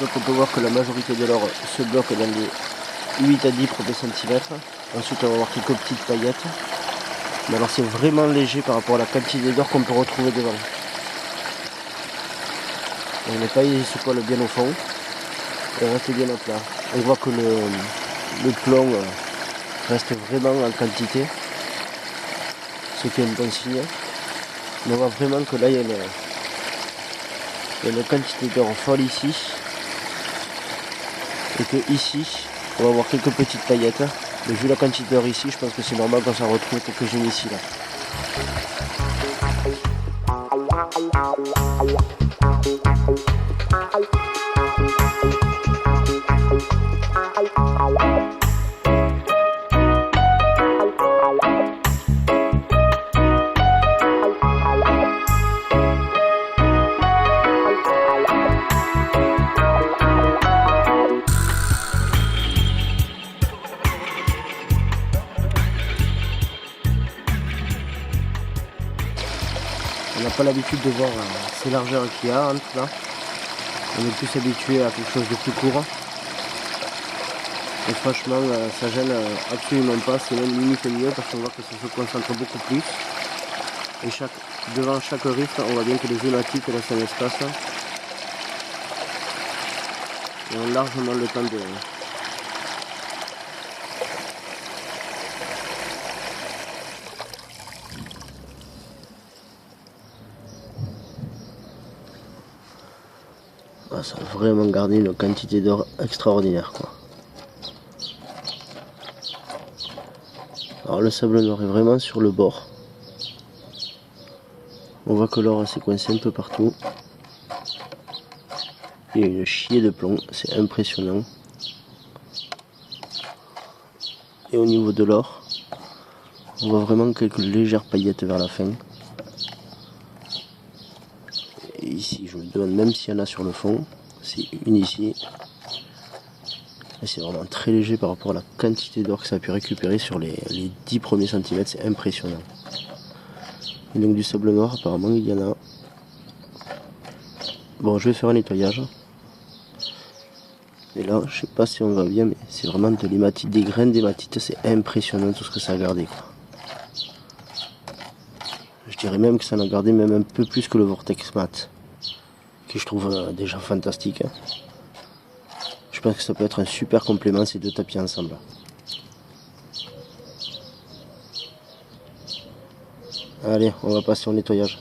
Donc on peut voir que la majorité de l'or se bloque dans les 8 à 10 premiers centimètres. Ensuite on va voir quelques petites paillettes. Mais alors c'est vraiment léger par rapport à la quantité d'or qu'on peut retrouver devant. Donc les paillettes se collent bien au fond et restent bien à plat. On voit que le plomb reste vraiment en quantité, ce qui est un bon signe. Mais on voit vraiment que là il y a une quantité d'or folle ici. Et que ici, on va avoir quelques petites paillettes. Mais vu la quantité d'or ici, je pense que c'est normal qu'on s'en retrouve quelques-unes ici là. On n'a pas l'habitude de voir ces largeurs qu'il y a entre là. On est plus habitué à quelque chose de plus court. Et franchement, ça gêne absolument pas. C'est même limite mieux parce qu'on voit que ça se concentre beaucoup plus. Et devant chaque rift, on voit bien que les hématites laissent un espace. Et ont largement le temps de... Ah, ça a vraiment gardé une quantité d'or extraordinaire, quoi. Alors le sable noir est vraiment sur le bord. On voit que l'or s'est coincé un peu partout. Il y a une chier de plomb, c'est impressionnant. Et au niveau de l'or, on voit vraiment quelques légères paillettes vers la fin. Et ici, je me demande même s'il y en a sur le fond. C'est une ici. Et c'est vraiment très léger par rapport à la quantité d'or que ça a pu récupérer sur les 10 premiers centimètres. C'est impressionnant. Et donc du sable noir, apparemment, il y en a. Bon, je vais faire un nettoyage. Et là, je sais pas si on va bien, mais c'est vraiment de l'hématite, des graines d'hématite. C'est impressionnant tout ce que ça a gardé, quoi. Je dirais même que ça en a gardé même un peu plus que le Vortex Mat, que je trouve déjà fantastique. Je pense que ça peut être un super complément ces deux tapis ensemble. Allez, on va passer au nettoyage.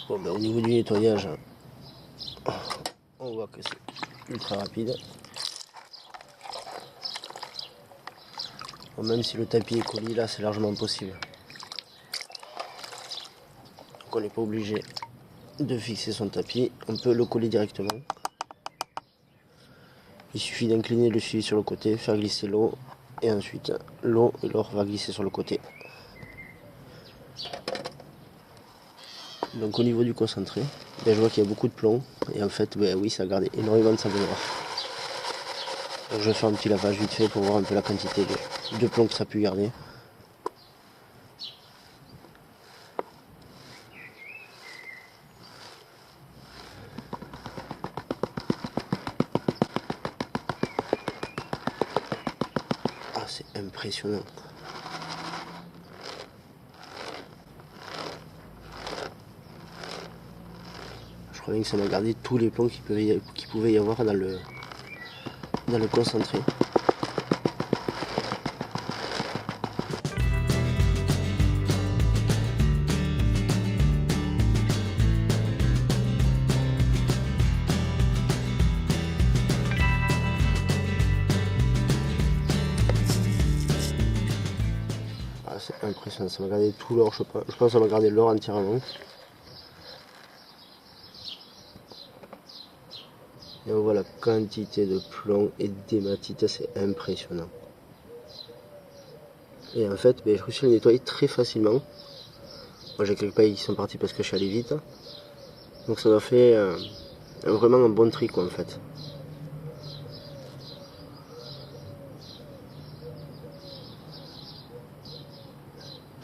Bon, ben, au niveau du nettoyage, on voit que c'est ultra rapide. Bon, même si le tapis est collé là, c'est largement possible. Donc on n'est pas obligé de fixer son tapis, on peut le coller directement. Il suffit d'incliner le suivi sur le côté, faire glisser l'eau, et ensuite l'eau et l'or va glisser sur le côté. Donc au niveau du concentré, ben, je vois qu'il y a beaucoup de plomb, et en fait, ben, oui, ça a gardé énormément de sable noir. Donc je vais faire un petit lavage vite fait pour voir un peu la quantité de plomb que ça a pu garder. Ah, c'est impressionnant. Je crois bien que ça m'a gardé tous les plombs qu'il pouvait y avoir dans le concentré. Ah, c'est impressionnant, ça m'a gardé tout l'or, je pense que ça m'a gardé l'or entièrement. Et on voit la quantité de plomb et d'hématite, c'est impressionnant. Et en fait, ben, je réussis à le nettoyer très facilement. Moi j'ai quelques pailles qui sont parties parce que je suis allé vite. Donc ça m'a fait vraiment un bon tri, quoi, en fait.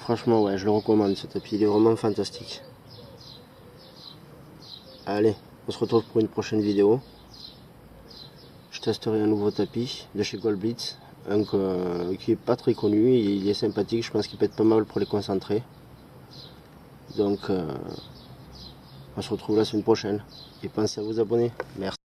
franchement, ouais, je le recommande ce tapis, il est vraiment fantastique. Allez, on se retrouve pour une prochaine vidéo. Je testerai un nouveau tapis de chez Goldblitz, qui est pas très connu, il est sympathique, je pense qu'il peut être pas mal pour les concentrer. Donc, on se retrouve la semaine prochaine. Et pensez à vous abonner. Merci.